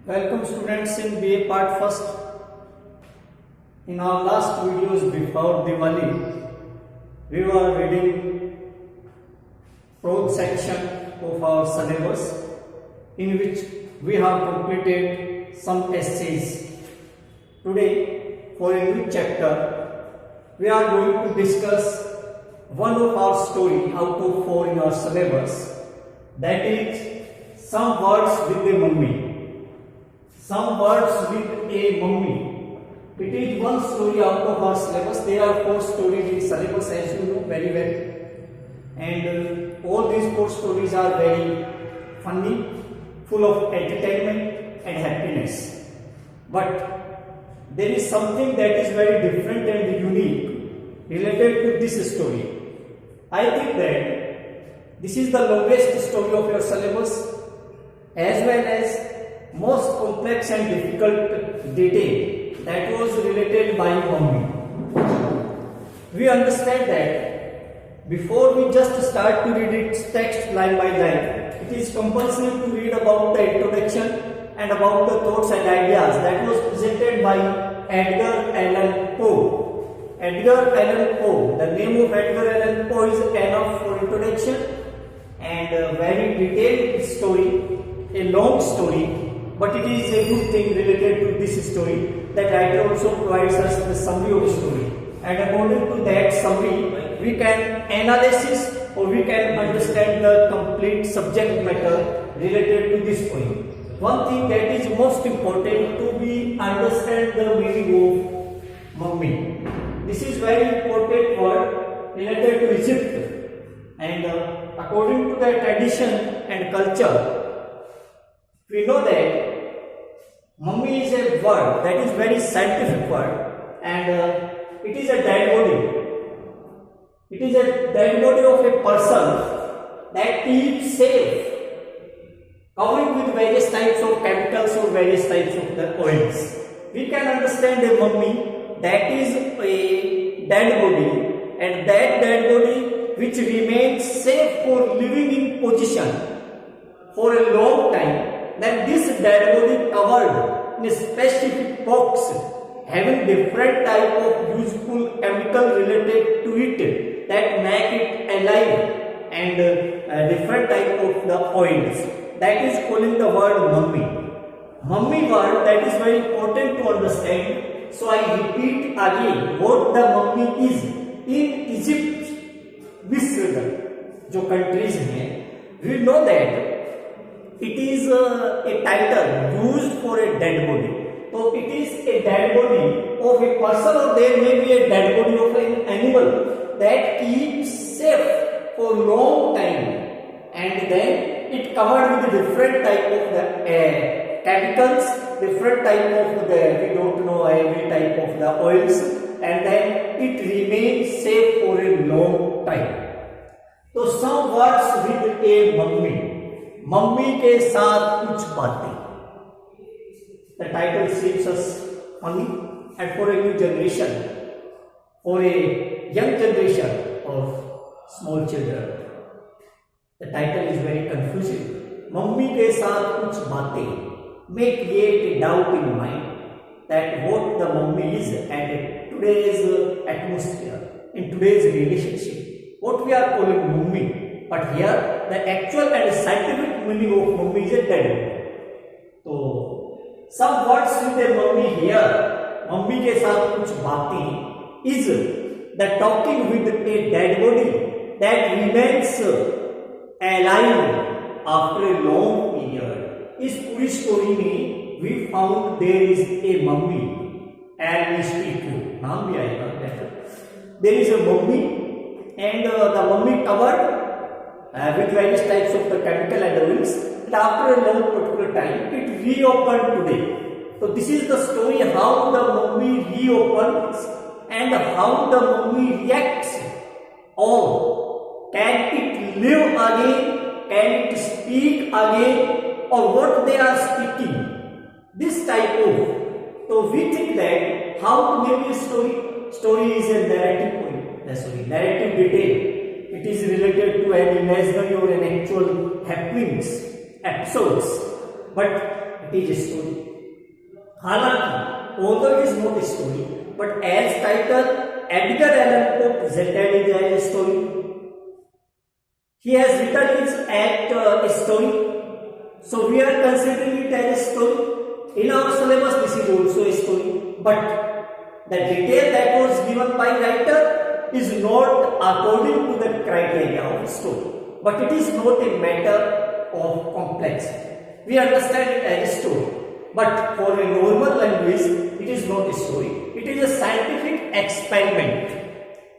Welcome students in BA part first. In our last videos before Diwali, we were reading prose section of our syllabus, in which we have completed some essays. Today, for a new chapter, we are going to discuss one of our story out of 4 in our syllabus, that is some words with a mummy. Some words with a mummy. It is one story out of our syllabus. There are 4 stories in syllabus, as you know very well. And all these 4 stories are very funny, full of entertainment and happiness. But there is something that is very different and unique related to this story. I think that this is the longest story of your syllabus, as well as most complex and difficult detail that was related by mummy. We understand that before we just start to read its text line by line, it is compulsory to read about the introduction and about the thoughts and ideas that was presented by Edgar Allan Poe. Edgar Allan Poe, the name of Edgar Allan Poe is enough for introduction, and a very detailed story, a long story. But it is a good thing related to this story that writer also provides us the summary of the story, and according to that summary we can analysis or we can understand the complete subject matter related to this story. One thing that is most important to be understand the meaning of mummy. This is very important word related to Egypt, and according to the tradition and culture, we know that mummy is a word that is very scientific word, and it is a dead body. It is a dead body of a person that keeps safe, covering with various types of chemicals or various types of the oils. We can understand a mummy that is a dead body, and that dead body which remains safe for living in position for a long time. Then this dead body covered in a specific box having different type of useful chemical related to it that make it alive, and different type of the oils. That is calling the word mummy. Mummy word that is very important to understand. So I repeat again what the mummy is. In Egypt, Misr, जो countries हैं, we know that it is a title used for a dead body. So it is a dead body of a person, or there may be a dead body of an animal that keeps safe for long time, and then it covered with different type of the chemicals, different type of the, we don't know every type of the oils, and then it remains safe for a long time. So some words with a mummy. Mummy के साथ कुछ बातें. The title seems us funny, and for a new generation, for a young generation of small children, the title is very confusing. Mummy के साथ कुछ बातें may create a doubt in mind that what the mummy is, and today's atmosphere, in today's relationship, what we are calling mummy. But here the actual and scientific meaning of mummy is a dead body. So some words with a mummy here, mummy के साथ कुछ बातें, is the talking with a dead body that remains alive after a long period. इस पूरी story में we found there is a mummy, and we speak to नाम भी आएगा. There is a mummy, and the mummy covered with various types of the chemical and oils, and after a long particular time it reopened today. So this is the story how the mummy reopens and how the mummy reacts. Or can it live again? Can it speak again? Or what they are speaking? This type of. So we think that how to name a story. Story is a narrative point. Narrative detail. It is related to an imaginary or an actual happenings, episodes, but it is a story. हालांकि although it is not a story, but as title, Edgar Allan Poe presented it as a story. He has written it as a story, so we are considering it as a story. In our syllabus, this is also a story, but the detail that was given by writer is not according to the criteria of story, but it is not a matter of complexity. We understand it as a story, but for a normal language, it is not a story. It is a scientific experiment.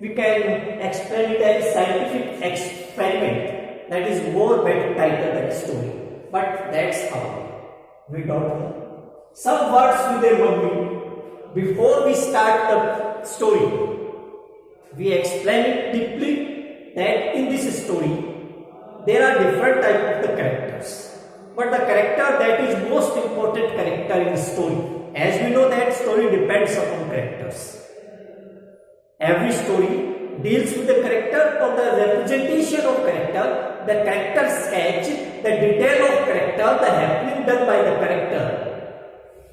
We can explain it as a scientific experiment. That is more better title than story, but that's how we don't know. Some words with a mummy. Before we start the story, we explain it deeply that in this story there are different types of the characters, but the character that is most important character in the story, as we know that story depends upon characters. Every story deals with the character or the representation of character, the character sketch, the detail of character, the happening done by the character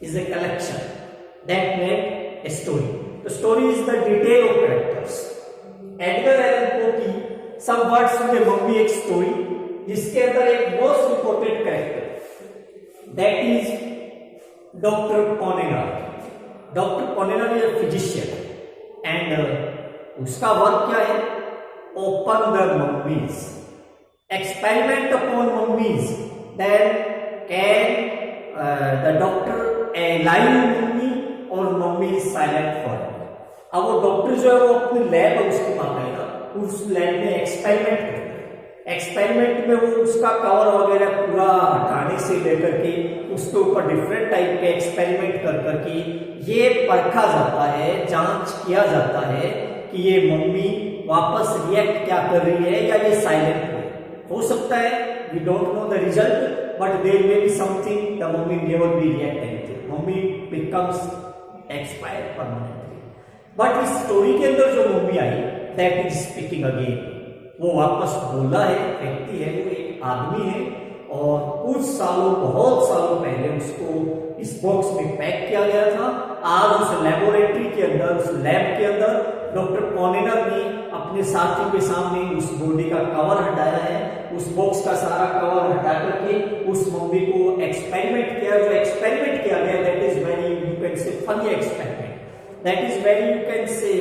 is a collection that made a story. The story is the detail of characters. Edgar Allan Poe की some words में mummy एक story जिसके अंदर एक most important character that is doctor Ponnonner. Doctor Ponnonner is a physician and उसका work क्या है? Open the mummies, experiment upon mummies, then can the doctor live mummy और मम्मी साइलेंट फॉर. अब वो डॉक्टर जो है वो अपनी लैब है उसको बाकायदा उस लैब में एक्सपेरिमेंट करता है. एक्सपेरिमेंट में वो उसका कवर वगैरह पूरा हटाने से लेकर के उसके ऊपर डिफरेंट टाइप के एक्सपेरिमेंट कर करके ये परखा जाता है, जांच किया जाता है कि ये मम्मी वापस रिएक्ट क्या कर रही है या ये साइलेंट है. हो सकता है we don't know the result, but there may be something the mummy never be react anything, mummy becomes expire permanently. But इस स्टोरी के अंदर जो मम्मी आई दैट इज स्पीकिंग अगेन, वो वापस बोला है, व्यक्ति है, वो एक आदमी है और कुछ सालों, बहुत सालों पहले उसको इस बॉक्स में पैक किया गया था. आज उस लेबोरेटरी के अंदर, उस लैब के अंदर डॉक्टर पॉनेनर ने अपने साथियों के सामने उस बॉडी का कवर हटाया है. उस बॉक्स का सारा कवर हटा करके उस मम्मी को एक्सपेरिमेंट किया. जो एक्सपेरिमेंट किया गया that is very, you can say funny experiment, that is very, you can say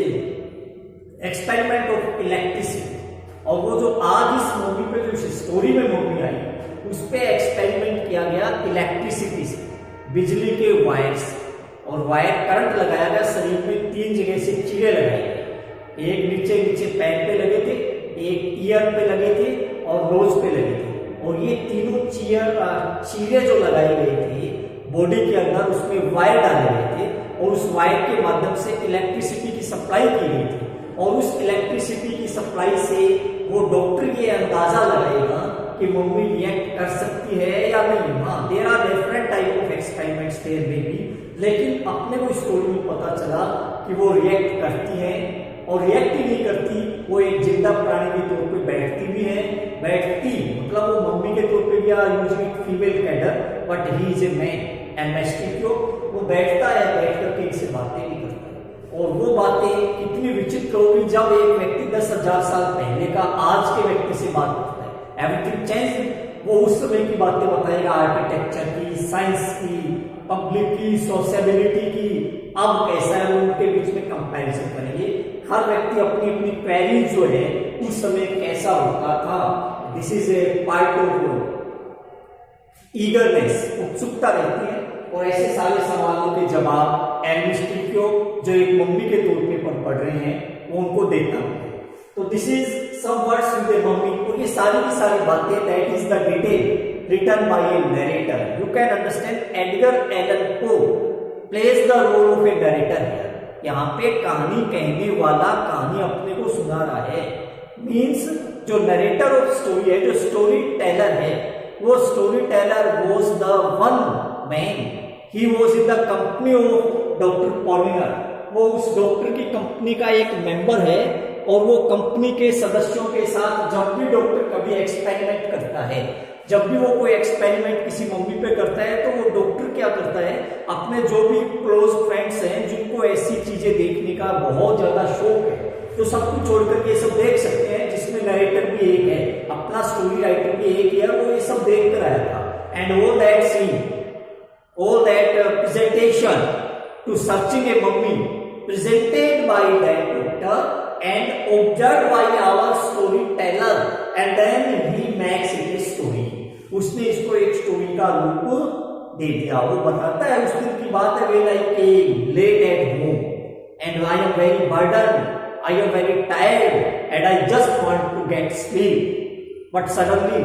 experiment of electricity. और वो जो आज इस मम्मी पे जो स्टोरी में मम्मी आई उस पे एक्सपेरिमेंट किया गया इलेक्ट्रिसिटी से, बिजली के वायर्स, और वायर करंट लगाया गया. शरीर में 3 जगह से चीरे लगाए गए, एक नीचे पैर पे लगे थे, एक ईयर पे लगे थे और नोज पे लगे थे. और ये तीनों चीरे जो लगाए गए थे बॉडी के अंदर, उसमें वायर डाले गए थे और उस वायर के माध्यम से इलेक्ट्रिसिटी की सप्लाई की गई थी. और उस इलेक्ट्रिसिटी की सप्लाई से वो डॉक्टर ये अंदाजा लगाएगा कि मम्मी रिएक्ट कर सकती है या नहीं. हाँ, there are different type of experiments there may be, लेकिन अपने को स्टोरी में पता चला कि वो रिएक्ट करती है और रिएक्ट ही नहीं करती, वो एक जिंदा प्राणी के तौर पे बैठती भी है. बैठती मतलब वो मम्मी के तौर पे भी usually female cadre, but he is a man MST. वो बैठता है, बैठ करके इनसे बातें भी करता है. और वो बातें कितनी विचित्र होगी जब एक व्यक्ति 10,000 साल पहले का आज के व्यक्ति से बात करता है. Everything change. वो उस समय की बातें बताएगा, आर्किटेक्चर की, साइंस की, पब्लिक की, सोशबिलिटी की. अब कैसा है उनके बीच में कंपैरिजन करेंगे. हर व्यक्ति अपनी अपनी क्वेरीज जो है उस समय कैसा होता था. This is a part of eagerness, उत्सुकता रहती है. और ऐसे सारे सवालों के जवाब एमएसटीक्यू जो एक मम्मी के तौर पे पढ़ रहे हैं वो उनको देखना होगा. तो this is some words with a mummy. और ये सारी की सारी बातें that is the detail written by a narrator. You can understand Edgar Allan Poe plays the role of a narrator here. यहाँ पे कहानी कहने वाला कहानी अपने को सुना रहा है. मीन्स जो नरेटर ऑफ स्टोरी है, जो स्टोरी टेलर है, वो story teller was the one man. He was in the company of doctor Ponnonner. वो उस डॉक्टर की कंपनी का एक मेंबर है और वो कंपनी के सदस्यों के साथ जब भी डॉक्टर कभी एक्सपेरिमेंट करता है, जब भी वो कोई एक्सपेरिमेंट किसी मम्मी पे करता है तो वो डॉक्टर क्या करता है, अपने जो भी क्लोज फ्रेंड्स हैं जिनको ऐसी चीजें देखने का बहुत ज्यादा शौक है, तो सब कुछ छोड़ करके ये सब देख सकते हैं, जिसमें नरेटर भी एक है, अपना स्टोरी राइटर भी एक है, वो ये सब देख कर आया था। And all that scene, all that presentation to searching a mummy presented by that doctor and observed by our storyteller, and then he makes it a story. उसने इसको एक स्टोरी का रूप दे दिया। वो बताता है उस दिन की बात है, when I came late at home and I am very burdened, I am very tired and I just want to get sleep, but suddenly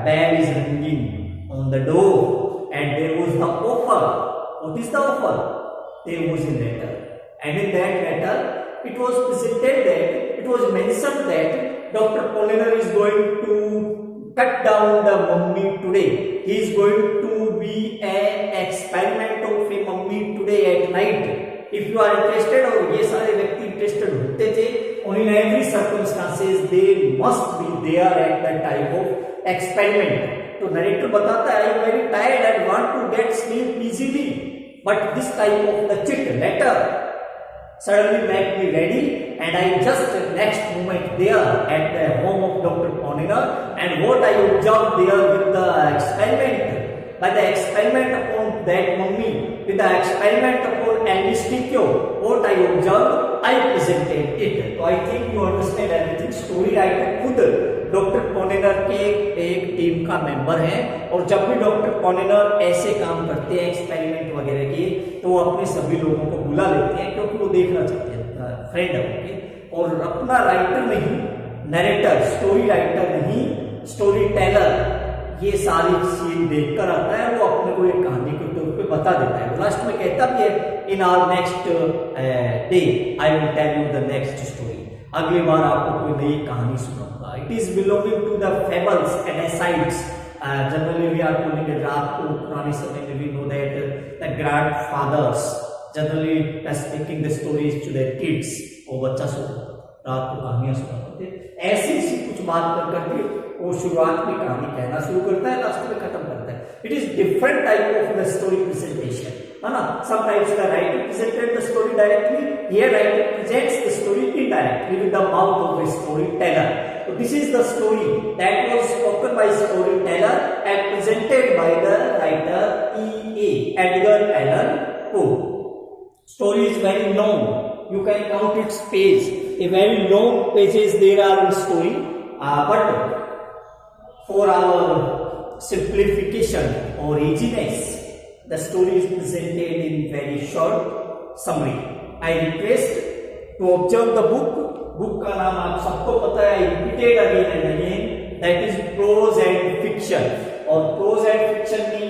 bell is ringing on the door and there was the offer. What is the offer? There was a letter, and in that letter it was presented that it was mentioned that Dr. Polliner is going to cut down the mummy today. He is going to be an experiment of a mummy today at night. If you are interested, और ये सारे व्यक्ति interested होते थे, और in every circumstances they must be there at that type of experiment. तो narrator बताता है I am very tired and want to get sleep easily. But this type of the chit letter suddenly make me ready, and I just next moment there at the home of Dr. Polliner, and what I observed there with the experiment, by the experiment upon that mummy, with the experiment upon anesthesia, what I observed, I presented it. So I think you understand everything. Story writer खुद doctor पॉलिनर के एक team का member है, और जब भी doctor पॉलिनर ऐसे काम करते हैं एक्सपेरिमेंट वगैरह के, तो वो अपने सभी लोगों को बुला लेते हैं, क्योंकि वो देखना चाहते हैं फ्रेंड है उनके, और अपना राइटर नहीं, नरेटर, स्टोरी राइटर नहीं, स्टोरी टेलर, ये सारी सीन देखकर आता है, वो अपने को एक कहानी के तौर पे बता देता है। लास्ट में कहता भी है in our next day I will tell you the next story, अगली बार आपको कोई नई कहानी सुनाऊंगा। It is belonging to the fables and asides. Generally we are telling it, रात को पुराने समय में we know that the grandfathers generally speaking the stories to their kids, वो बच्चा सुनाता रात को कहानियां सुनाते थे, ऐसी सी कुछ बात कर करके वो शुरुआत में कहानी कहना शुरू करता है, लास्ट में खत्म करता है। It is different type of the story presentation, है ना। Sometimes the writer presented the story directly, here writer presents the story indirectly with the mouth of the story teller. So this is the story that was spoken by storyteller and presented by the writer E.A. Edgar Allan Poe. Story is very long. You can count its page. A very long pages there are in story. But for our simplification or easiness, the story is presented in very short summary. I request to observe the book. Book का नाम आप सबको पता है, repeated again and again, that is prose and fiction. और prose and fiction में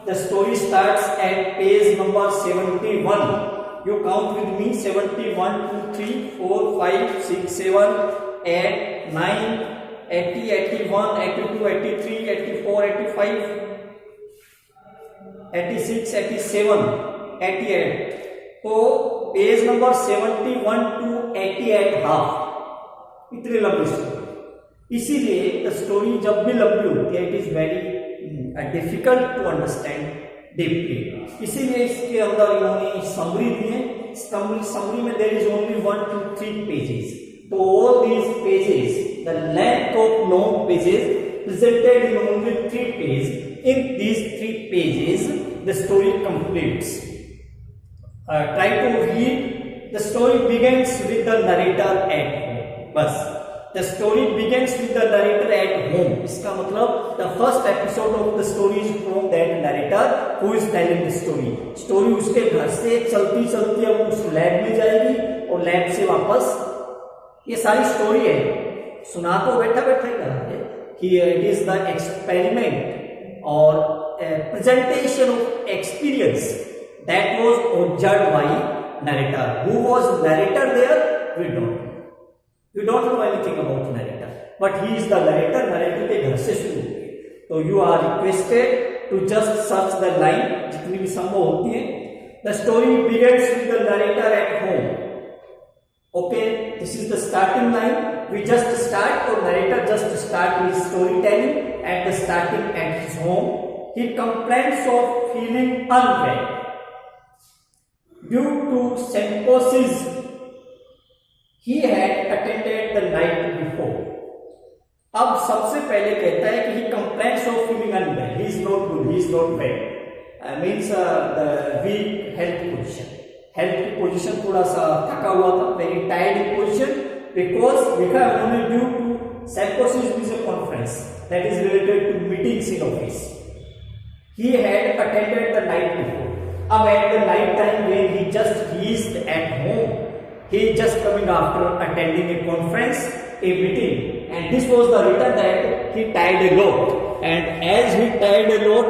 the story starts at page number 71। You count with me, 71, 2, 3, 4, 5, 6, 7, 8, 9, 80, 81, 82, 83, 84, 85, 86, 87, 88। तो page number 71 to 88 half, इतनी लंबी स्टोरी। इसीलिए द स्टोरी जब भी लंबी होती है, it is very difficult to understand deeply. इसीलिए इसके अंदर इन्होंने समरी दी है। समरी में there is only 1 to 3 pages. तो all these pages, the length of long pages presented in only 3 pages. In these 3 pages, the story completes. Try to read. The story begins with the narrator at home. बस, the story begins with the narrator at home. इसका मतलब the first episode of the story is from that narrator who is telling the story. Story उसके घर से चलती चलती अब उस लैब में जाएगी, और लैब से वापस, ये सारी स्टोरी है। सुना तो बैठा बैठा ही रहा है कि it is the experiment or presentation of experience that was observed by narrator. Who was narrator there? We don't know. We don't know anything about narrator, but he is the narrator. Narrator के घर से शुरू हुए। तो you are requested to just search the line जितनी भी संभव होती है। The story begins with the narrator at home. Okay, this is the starting line. We just start, or narrator just start his storytelling at the starting at his home. He complains of feeling unwell due to psychosis he had attended the night before. अब सबसे पहले कहता है कि he complains of feeling unwell. He is not good. He is not well. Means the weak health position. Health की position थोड़ा सा थका हुआ था, वेरी टायर्ड पोजीशन, बिकॉज लिखा है उन्होंने ड्यू टू साइकोसिस was a conference that is related to meetings in office he had attended the night before. अब at the night time when he just reached at home, he just coming after attending a conference, a meeting, and this was the return that he tired a lot, and as he tired a lot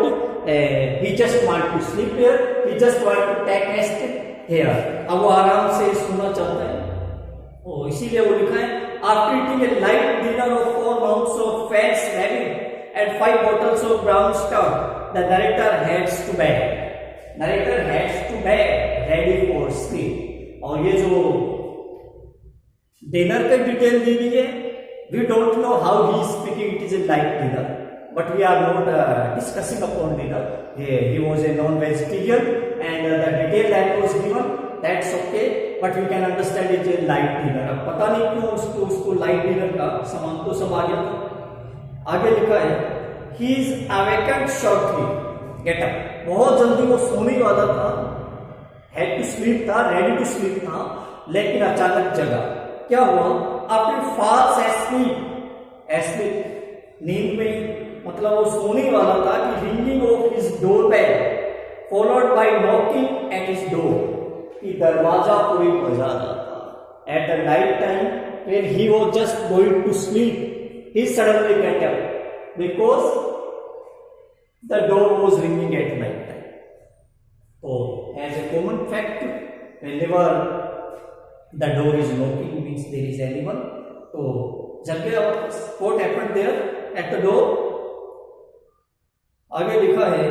he just want to sleep here, he just want to take rest here. अब वो आराम से सोना चाहता है, ओ इसीलिए वो लिखा है after eating a light dinner of 4 ounces of fat rabbit and 5 bottles of brown stout, the narrator heads to bed. Narrator heads to bed ready for sleep. और ये जो डिनर का डिटेल दी गई है, we don't know how he is speaking, it is a light dinner, but we are not discussing upon dinner. He was a non vegetarian and the detail that was given, that's okay, but we can understand it is a light dinner. अब पता नहीं क्यों उसको light dinner का सामान तो सब आ गया था. आगे लिखा है he is awakened shortly, get up, बहुत जल्दी वो सोने वाला था, हेड टू स्लीप था, रेडी टू स्लीप था, लेकिन अचानक जगा. क्या हुआ? आफ्टर फॉल्स एस्लीप, नींद में, मतलब वो सोने वाला था कि ringing of his door bell followed by knocking at his door, कि दरवाजा कोई बजा रहा था. At the night time when he was just going to sleep, he suddenly get up because the door was ringing at night time. So, as a common fact, whenever the door is knocking, means there is anyone. So, जब क्या what happened there at the door? आगे लिखा है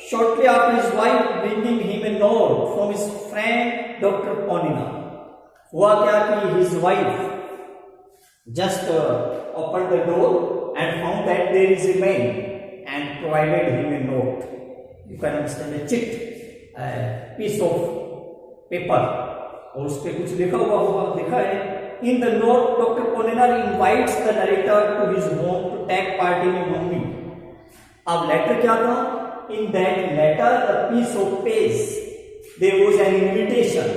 shortly after his wife bringing him a note from his friend Dr. Ponina. हुआ क्या कि his wife just opened the door and found that there is a man and provided him a note. You can understand a chit. Piece of paper, और उस पर कुछ लिखा हुआ होगा. लिखा है in the note doctor Ponnonner invites the narrator to his home to take part in a movie. अब लेटर क्या था? In that letter the piece of page there was an invitation,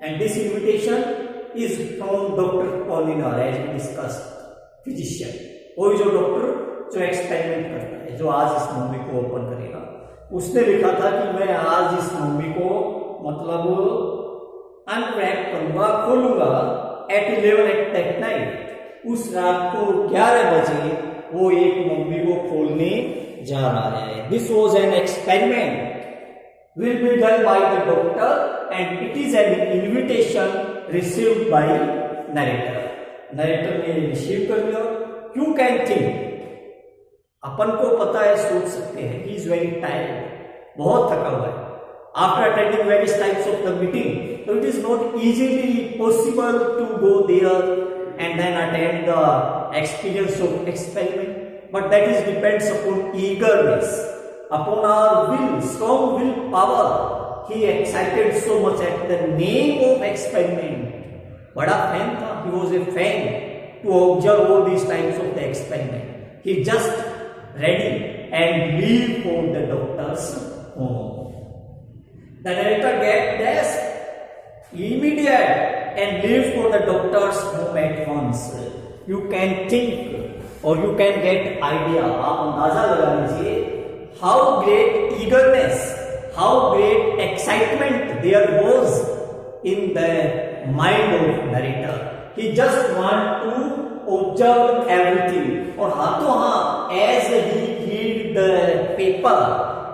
and this invitation is from doctor Ponnonner as we discussed, physician, वो जो doctor जो experiment करता है, जो आज इस मूवी को ओपन करेगा. उसने लिखा था कि मैं आज इस मूवी को मतलब अनरैप करूंगा, खोलूंगा एट 11 एट नाइट. उस रात को 11 बजे वो एक मूवी को खोलने जा रहा है. This was an experiment will be done by the doctor and it is an invitation received by narrator. Narrator ने रिसीव कर लिया. यू कैन थिंक, अपन को पता है, सोच सकते हैं, ही इज वेरी टायर्ड, बहुत थका हुआ है. After attending various types of the meeting, so it is not easily possible to go there and then attend the experience of experiment, but that is depends upon eagerness, upon our will, strong will power. He excited so much at the name of experiment. बड़ा fan था, he was a fan to observe all these types of the experiment. He just ready and leave for the doctor's home. The narrator get dressed immediate and leave for the doctor's home at once. You can think or you can get idea, आप अंदाजा लगा लीजिए how great eagerness, how great excitement there was in the mind of narrator. He just want to observe everything. और हाथों हाथ as he read the paper,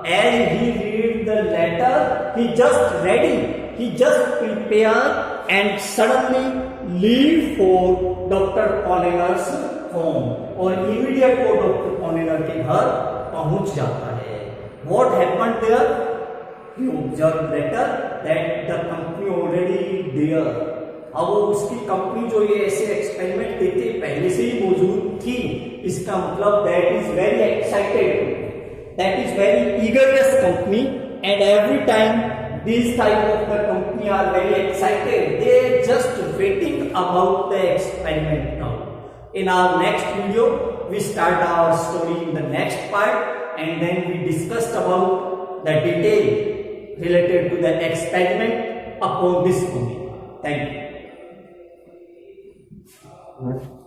as he read the letter, he just ready, he just prepare and suddenly leave for Dr. Poliner's home, और immediate वो Dr. Poliner के घर पहुंच जाता है. What happened there? He observed later that the company already there. अब उसकी company जो ये ऐसे एक्सपेरिमेंट देते पहले से ही मौजूद थी, इसका मतलब that is very excited, that is very eagerness company, and every time these type of the company are very excited, they just waiting about the experiment now. In our next video we start our story in the next part, and then we discussed about the detail related to the experiment upon this movie. Thank you.